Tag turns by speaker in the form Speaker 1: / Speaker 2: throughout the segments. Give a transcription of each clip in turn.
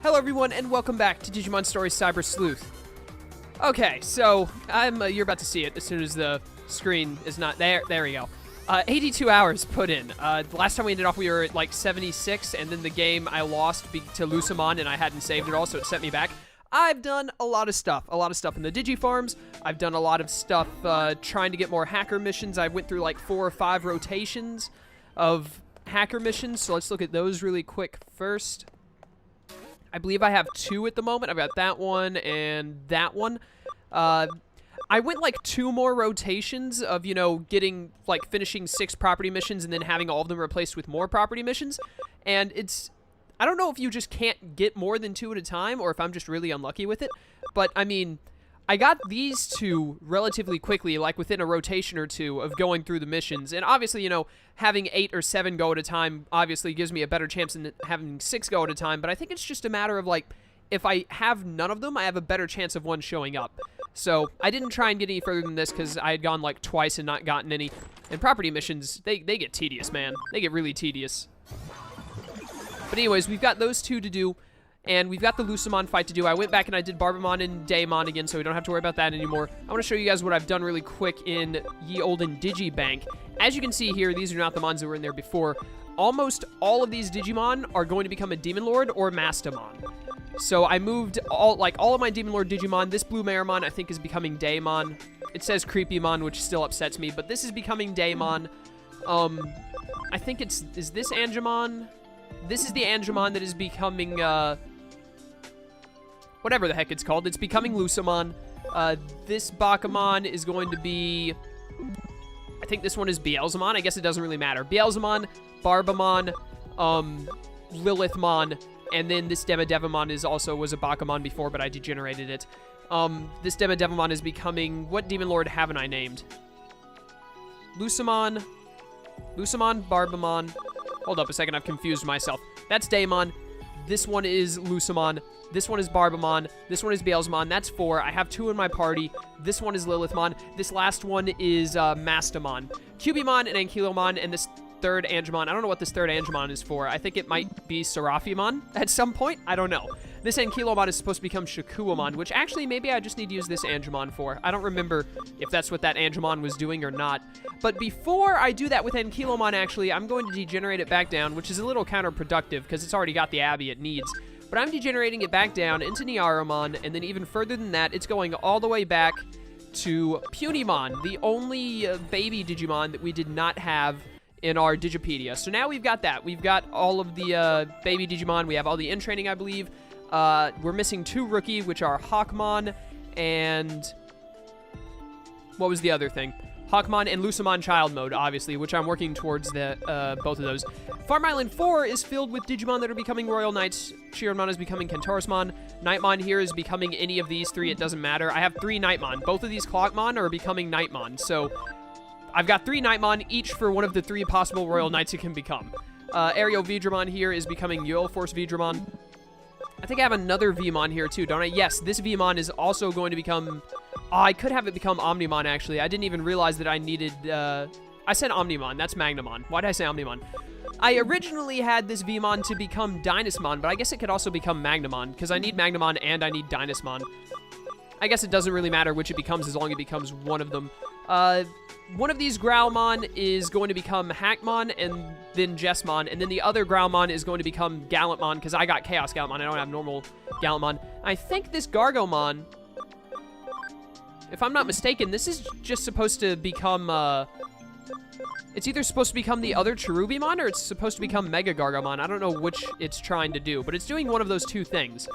Speaker 1: Hello everyone, and welcome back to Digimon Story Cyber Sleuth. Okay, so, you're about to see it as soon as the screen is not there. There we go. 82 hours put in. The last time we ended off, we were at like 76, and then the game I lost to Lucemon, and I hadn't saved it all, so it sent me back. I've done a lot of stuff in the Digifarms. I've done a lot of stuff trying to get more hacker missions. I went through like 4 or 5 rotations of hacker missions, so let's look at those really quick first. I believe I have 2 at the moment. I've got that one and that one. I went like 2 more rotations of, you know, getting, like, finishing 6 property missions and then having all of them replaced with more property missions. And it's, I don't know if you just can't get more than 2 at a time or if I'm just really unlucky with it. But, I mean, I got these 2 relatively quickly, like within a rotation or 2 of going through the missions. And obviously, you know, having 8 or 7 go at a time obviously gives me a better chance than having 6 go at a time. But I think it's just a matter of, like, if I have none of them, I have a better chance of one showing up. So I didn't try and get any further than this because I had gone like twice and not gotten any. And property missions, they get tedious, man. They get really tedious. But anyways, we've got those 2 to do. And we've got the Lucemon fight to do. I went back and I did Barbamon and Daemon again, so we don't have to worry about that anymore. I want to show you guys what I've done really quick in Ye Olden Digibank. As you can see here, these are not the mons that were in there before. Almost all of these Digimon are going to become a Demon Lord or Mastamon. So I moved all of my Demon Lord Digimon. This Blue Marimon, I think, is becoming Daemon. It says Creepymon, which still upsets me, but this is becoming Daemon. I think is this Angemon? This is the Angemon that is becoming, whatever the heck it's called. It's becoming Lucemon. This Bakamon is going to be, I think this one is Beelzemon. I guess it doesn't really matter. Beelzemon, Barbamon, Lilithmon, and then this Demodevimon was a Bakamon before, but I degenerated it. This Demodevimon is becoming, what Demon Lord haven't I named? Lucemon, Barbamon. Hold up a second, I've confused myself. That's Daemon. This one is Lucemon. This one is Barbamon. This one is Beelzemon. That's 4. I have 2 in my party. This one is Lilithmon. This last one is Mastamon. Cubimon and Ankylomon, and this 3rd Angemon. I don't know what this 3rd Angemon is for. I think it might be Seraphimon at some point. I don't know. This Ankylomon is supposed to become Shakuamon, which actually maybe I just need to use this Angemon for. I don't remember if that's what that Angemon was doing or not. But before I do that with Ankylomon, actually, I'm going to degenerate it back down, which is a little counterproductive because it's already got the Abbey it needs. But I'm degenerating it back down into Nyaromon, and then even further than that, it's going all the way back to Punimon, the only baby Digimon that we did not have in our Digipedia. So now we've got that. We've got all of the baby Digimon. We have all the in-training, I believe. We're missing 2 rookie, which are Hawkmon and... what was the other thing? Hawkmon and Lucemon Child Mode, obviously, which I'm working towards both of those. Farm Island 4 is filled with Digimon that are becoming Royal Knights. Chironmon is becoming Kentorosmon. Nightmon here is becoming any of these 3. It doesn't matter. I have 3 Nightmon. Both of these Clockmon are becoming Nightmon. So I've got 3 Nightmon, each for one of the 3 possible Royal Knights it can become. Aerial Vidramon here is becoming Yoel Force Vidramon. I think I have another Vmon here too, don't I? Yes, this Vmon is also going to become... oh, I could have it become Omnimon, actually. I didn't even realize that I needed... I said Omnimon. That's Magnamon. Why did I say Omnimon? I originally had this Vmon to become Dynasmon, but I guess it could also become Magnamon, because I need Magnamon and I need Dynasmon. I guess it doesn't really matter which it becomes as long as it becomes one of them. One of these Growlmon is going to become Hackmon and then Jessmon, and then the other Growlmon is going to become Gallantmon, because I got Chaos Gallantmon. I don't have normal Gallantmon. I think this Gargomon, if I'm not mistaken, this is just supposed to become, it's either supposed to become the other Cherubimon or it's supposed to become Mega Gargomon. I don't know which it's trying to do, but it's doing one of those 2 things.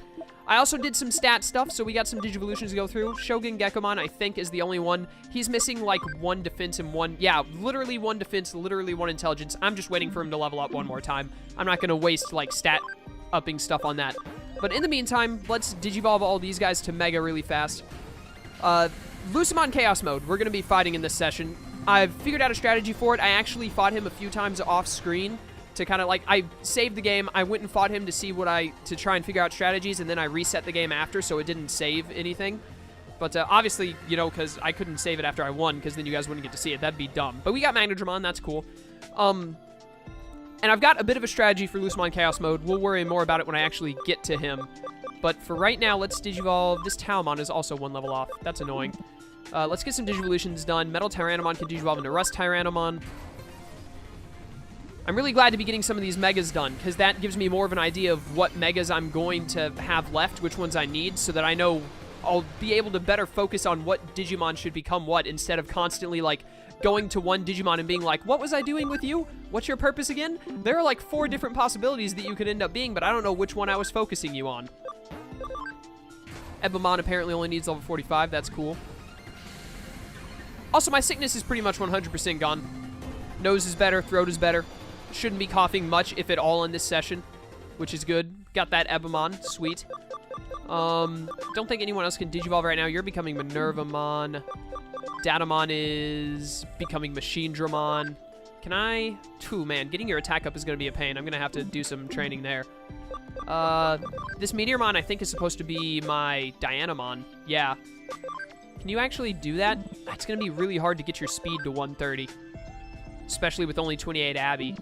Speaker 1: I also did some stat stuff, so we got some Digivolutions to go through. Shogun Gekomon, I think, is the only one. He's missing, like, 1 defense and 1... yeah, literally 1 defense, literally 1 intelligence. I'm just waiting for him to level up one more time. I'm not going to waste, like, stat-upping stuff on that. But in the meantime, let's Digivolve all these guys to Mega really fast. Lucemon Chaos Mode, we're going to be fighting in this session. I've figured out a strategy for it. I actually fought him a few times off-screen to kind of like, I saved the game, I went and fought him to see to try and figure out strategies, and then I reset the game after, so it didn't save anything. But obviously, you know, because I couldn't save it after I won, because then you guys wouldn't get to see it. That'd be dumb. But we got Magnadramon, that's cool. And I've got a bit of a strategy for Lucemon Chaos Mode. We'll worry more about it when I actually get to him. But for right now, let's Digivolve. This Talmon is also 1 level off. That's annoying. Let's get some Digivolutions done. Metal Tyrannomon can Digivolve into Rust Tyrannomon. I'm really glad to be getting some of these Megas done, because that gives me more of an idea of what Megas I'm going to have left, which ones I need, so that I know I'll be able to better focus on what Digimon should become what, instead of constantly, like, going to one Digimon and being like, what was I doing with you? What's your purpose again? There are, like, 4 different possibilities that you could end up being, but I don't know which one I was focusing you on. Ebamon apparently only needs level 45. That's cool. Also, my sickness is pretty much 100% gone. Nose is better. Throat is better. Shouldn't be coughing much, if at all, in this session, which is good. Got that Ebamon. Sweet. Don't think anyone else can Digivolve right now. You're becoming Minervamon. Datamon is becoming Machine Dramon. Can I? Ooh, man, getting your attack up is going to be a pain. I'm going to have to do some training there. This Meteormon, I think, is supposed to be my Dianamon. Yeah. Can you actually do that? It's going to be really hard to get your speed to 130. Especially with only 28 Abby.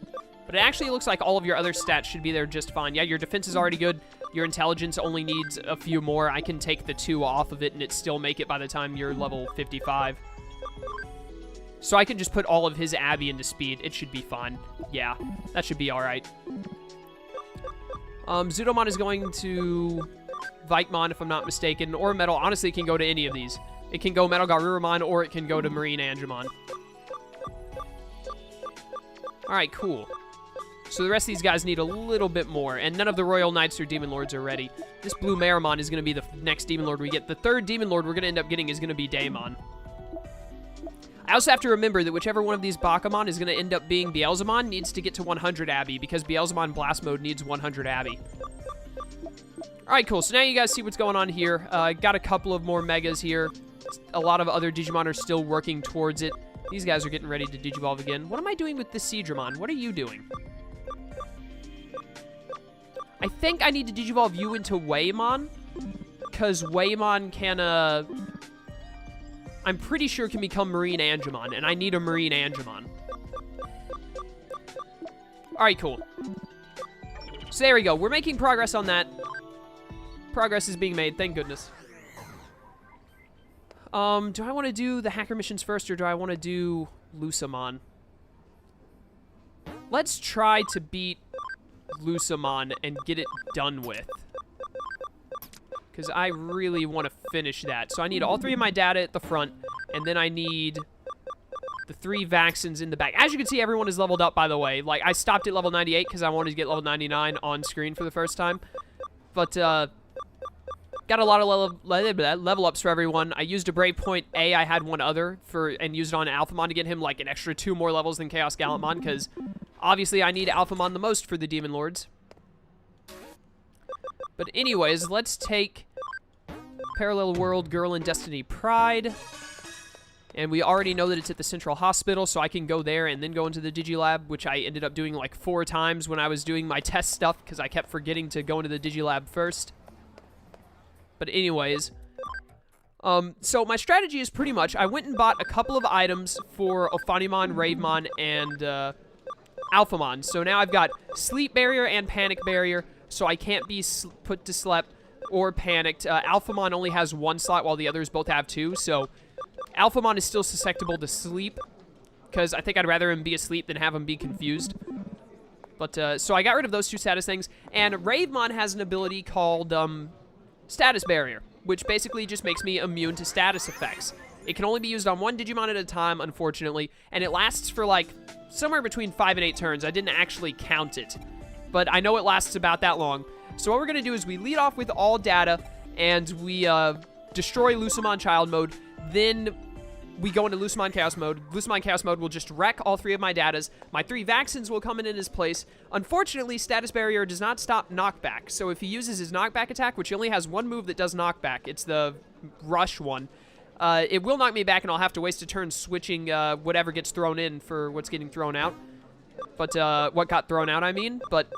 Speaker 1: But it actually looks like all of your other stats should be there just fine. Yeah, your defense is already good. Your intelligence only needs a few more. I can take the 2 off of it and it still make it by the time you're level 55. So I can just put all of his Abby into speed. It should be fine. Yeah, that should be alright. Zudomon is going to Vikemon, if I'm not mistaken, or Metal. Honestly, it can go to any of these. It can go Metal Garurumon, or it can go to Marine Angemon. Alright, cool. So the rest of these guys need a little bit more, and none of the Royal Knights or Demon Lords are ready. This Blue Marimon is going to be the next Demon Lord we get. The 3rd Demon Lord we're going to end up getting is going to be Daemon. I also have to remember that whichever one of these Bakamon is going to end up being Beelzemon needs to get to 100 Abby, because Beelzemon Blast Mode needs 100 Abby. Alright, cool. So now you guys see what's going on here. Got a couple of more Megas here. A lot of other Digimon are still working towards it. These guys are getting ready to Digivolve again. What am I doing with this Seadramon? What are you doing? I think I need to Digivolve you into Waymon, because Waymon can, I'm pretty sure can become Marine Angemon, and I need a Marine Angemon. Alright, cool. So there we go. We're making progress on that. Progress is being made, thank goodness. Do I want to do the hacker missions first, or do I want to do Lucemon? Let's try to beat Lucemon and get it done with. Because I really want to finish that. So I need all 3 of my data at the front, and then I need the 3 Vaccines in the back. As you can see, everyone is leveled up, by the way. Like, I stopped at level 98 because I wanted to get level 99 on screen for the first time. But, got a lot of level ups for everyone. I used a Brave Point A. I had one other and used it on Alphamon to get him like an extra 2 more levels than Chaos Gallantmon, because obviously I need Alphamon the most for the Demon Lords. But anyways, let's take Parallel World, Girl and Destiny Pride. And we already know that it's at the Central Hospital, so I can go there and then go into the Digilab, which I ended up doing like 4 times when I was doing my test stuff, because I kept forgetting to go into the Digilab first. But anyways, so my strategy is pretty much, I went and bought a couple of items for Ophanimon, Ravemon, and Alphamon. So now I've got Sleep Barrier and Panic Barrier, so I can't be put to sleep or panicked. Alphamon only has 1 slot while the others both have 2, so Alphamon is still susceptible to sleep, because I think I'd rather him be asleep than have him be confused. But, so I got rid of those 2 status things, and Ravemon has an ability called, Status Barrier, which basically just makes me immune to status effects. It can only be used on 1 Digimon at a time, unfortunately, and it lasts for, like, somewhere between 5 and 8 turns. I didn't actually count it, but I know it lasts about that long. So what we're going to do is we lead off with all data, and we destroy Lucemon Child Mode, then we go into Lucemon Chaos Mode. Lucemon Chaos Mode will just wreck all 3 of my datas. My 3 Vaccines will come in his place. Unfortunately, Status Barrier does not stop knockback. So if he uses his knockback attack, which he only has 1 move that does knockback, it's the Rush one, it will knock me back, and I'll have to waste a turn switching whatever gets thrown in for what's getting thrown out. But, what got thrown out, I mean. But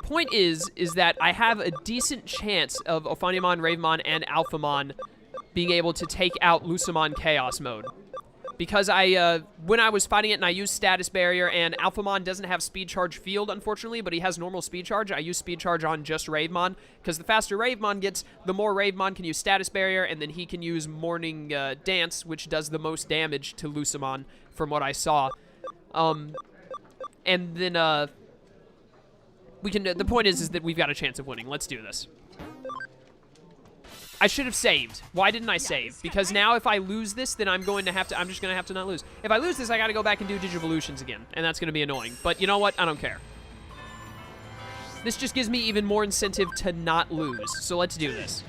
Speaker 1: point is that I have a decent chance of Ophanimon, Ravemon, and Alphamon being able to take out Lucemon Chaos Mode. because when I was fighting it and I used Status Barrier, and Alphamon doesn't have Speed Charge Field, unfortunately, but he has normal Speed Charge. I use Speed Charge on just Ravemon, because the faster Ravemon gets, the more Ravemon can use Status Barrier, and then he can use Morning Dance, which does the most damage to Lucemon, from what I saw. And then, we can, the point is that we've got a chance of winning. Let's do this. I should have saved. Why didn't I save? Because now if I lose this, then I'm just going to have to not lose. If I lose this, I got to go back and do Digivolutions again, and that's going to be annoying. But you know what? I don't care. This just gives me even more incentive to not lose, so let's do this.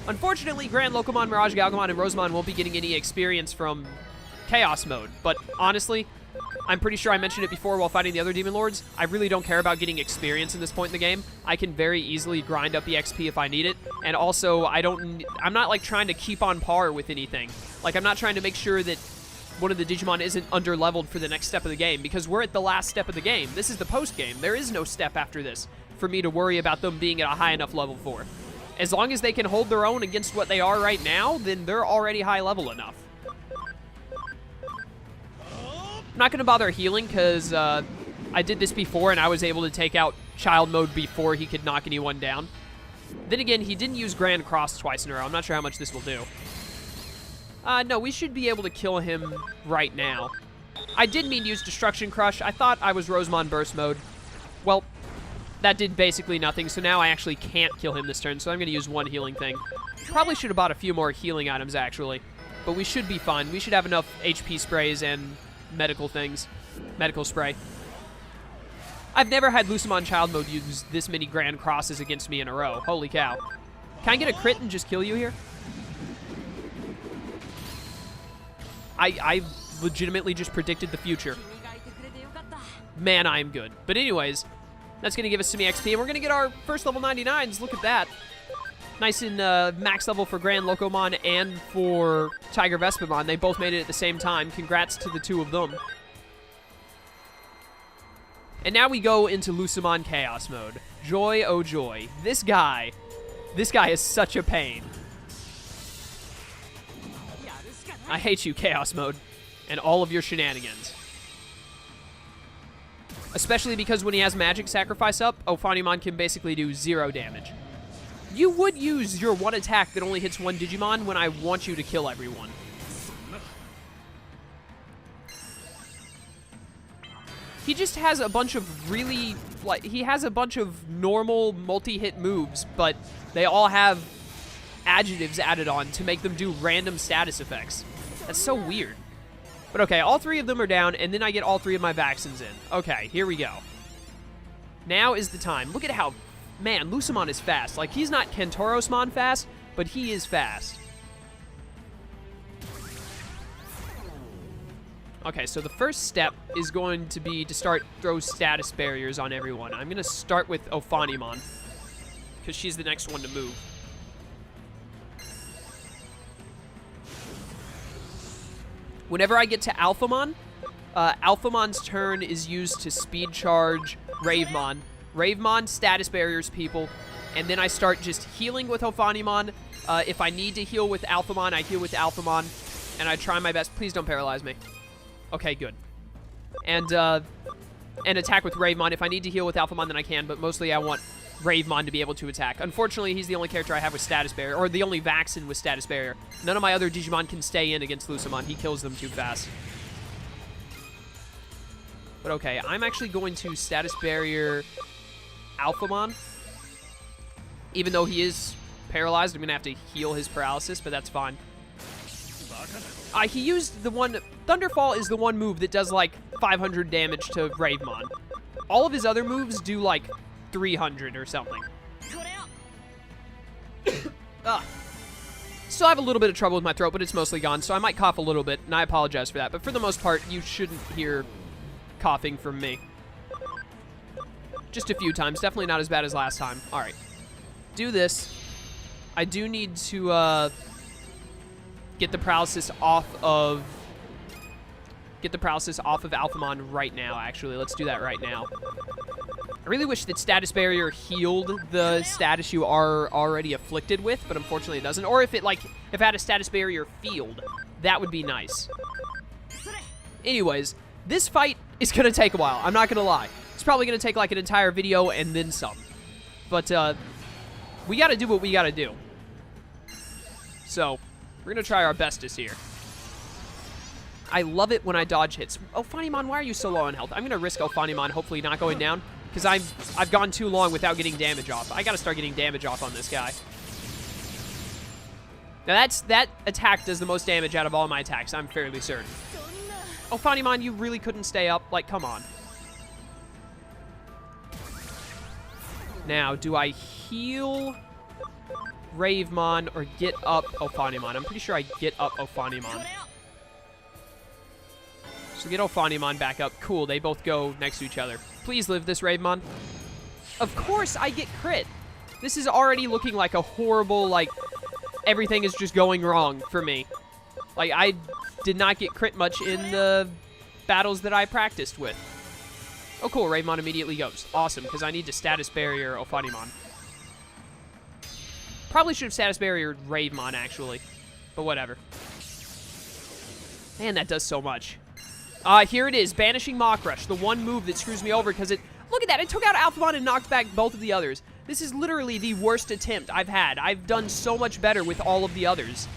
Speaker 1: Unfortunately, GranLocomon, Mirage Galgamon, and Rosemon won't be getting any experience from Chaos Mode, but honestly, I'm pretty sure I mentioned it before while fighting the other Demon Lords. I really don't care about getting experience in this point in the game. I can very easily grind up EXP if I need it. And also, I'm not like trying to keep on par with anything. Like, I'm not trying to make sure that one of the Digimon isn't under-leveled for the next step of the game, because we're at the last step of the game. This is the post-game. There is no step after this for me to worry about them being at a high enough level for. As long as they can hold their own against what they are right now, then they're already high level enough. I'm not going to bother healing because I did this before and I was able to take out Child Mode before he could knock anyone down. Then again, he didn't use Grand Cross twice in a row. I'm not sure how much this will do. No, we should be able to kill him right now. I did mean to use Destruction Crush. I thought I was Rosemon Burst Mode. Well, that did basically nothing, so now I actually can't kill him this turn, so I'm going to use one healing thing. Probably should have bought a few more healing items, actually. But we should be fine. We should have enough HP sprays and medical things. Medical spray. I've never had Lucemon Child Mode use this many Grand Crosses against me in a row. Holy cow. Can I get a crit and just kill you here? I legitimately just predicted the future. Man, I am good. But anyways, that's going to give us some EXP, and we're going to get our first level 99s. Look at that. Nice and max level for GranLocomon and for Tiger Vespamon. They both made it at the same time. Congrats to the two of them. And now we go into Lucemon Chaos Mode. Joy, oh joy. This guy is such a pain. I hate you, Chaos Mode, and all of your shenanigans. Especially because when he has Magic Sacrifice up, Ophanimon can basically do 0 damage. You would use your one attack that only hits one Digimon when I want you to kill everyone. He just has a bunch of really, like, he has a bunch of normal multi-hit moves, but they all have adjectives added on to make them do random status effects. That's so weird. But okay, all 3 of them are down, and then I get all 3 of my vaccines in. Okay, here we go. Now is the time. Look at how, man, Lucemon is fast. Like, he's not Kentorosmon fast, but he is fast. Okay, so the first step is going to be to start throw status barriers on everyone. I'm going to start with Ophanimon, because she's the next one to move. Whenever I get to Alphamon, Alphamon's turn is used to speed charge Ravemon. Ravemon status barriers people, and then I start just healing with Ophanimon. If I need to heal with Alphamon, I heal with Alphamon, and I try my best. Please don't paralyze me. Okay, good. And attack with Ravemon. If I need to heal with Alphamon, then I can, but mostly I want Ravemon to be able to attack. Unfortunately, he's the only character I have with status barrier, or the only vaccine with status barrier. None of my other Digimon can stay in against Lucemon. He kills them too fast. But okay, I'm actually going to status barrier Alphamon. Even though he is paralyzed, I'm going to have to heal his paralysis, but that's fine. He used the one... Thunderfall is the one move that does, like, 500 damage to Ravemon. All of his other moves do, like, 300 or something. Still have a little bit of trouble with my throat, but it's mostly gone, so I might cough a little bit, and I apologize for that. But for the most part, you shouldn't hear coughing from me. Just a few times. Definitely not as bad as last time. All right. Do this. I do need to get the paralysis off of Alphamon right now, actually. Let's do that right now. I really wish that status barrier healed the status you are already afflicted with, but unfortunately it doesn't. Or if it had a status barrier field, that would be nice. Anyways, this fight is going to take a while. I'm not going to lie. It's probably going to take like an entire video and then some. But we got to do what we got to do. So we're going to try our bestest here. I love it when I dodge hits. Ophanimon, why are you so low on health? I'm going to risk Ophanimon hopefully not going down because I've gone too long without getting damage off. I got to start getting damage off on this guy. Now that attack does the most damage out of all my attacks, I'm fairly certain. Ophanimon, you really couldn't stay up? Like, come on. Now, do I heal Ravemon or get up Ophanimon? I'm pretty sure I get up Ophanimon. So get Ophanimon back up. Cool, they both go next to each other. Please live this Ravemon. Of course I get crit. This is already looking like a horrible, like, everything is just going wrong for me. Like, I did not get crit much in the battles that I practiced with. Oh, cool. Ravemon immediately goes. Awesome, because I need to status barrier Ophanimon. Probably should have status barriered Ravemon, actually. But whatever. Man, that does so much. Here it is. Banishing Mach Rush. The one move that screws me over because it... Look at that. It took out Alphamon and knocked back both of the others. This is literally the worst attempt I've had. I've done so much better with all of the others.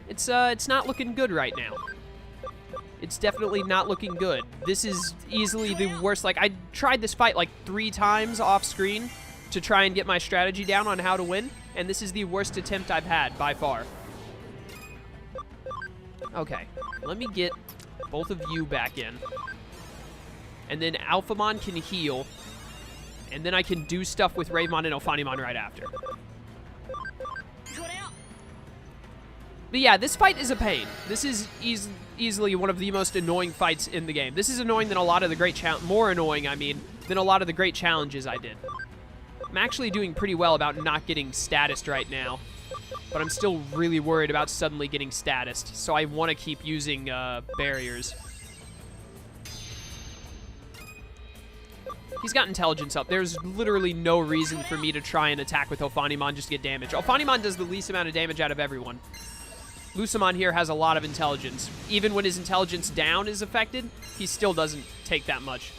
Speaker 1: It's not looking good right now. It's definitely not looking good. This is easily the worst. Like, I tried this fight like 3 times off screen to try and get my strategy down on how to win, and this is the worst attempt I've had by far. Okay, let me get both of you back in. And then Alphamon can heal, and then I can do stuff with Ravemon and Ophanimon right after. But yeah, this fight is a pain. This is easily one of the most annoying fights in the game. This is annoying than a lot of the great more annoying, I mean, than a lot of the great challenges I did. I'm actually doing pretty well about not getting statused right now, but I'm still really worried about suddenly getting statused, so I want to keep using barriers. He's got intelligence up. There's literally no reason for me to try and attack with Ophanimon just to get damage. Ophanimon does the least amount of damage out of everyone. Lucemon here has a lot of intelligence. Even when his intelligence down is affected, he still doesn't take that much.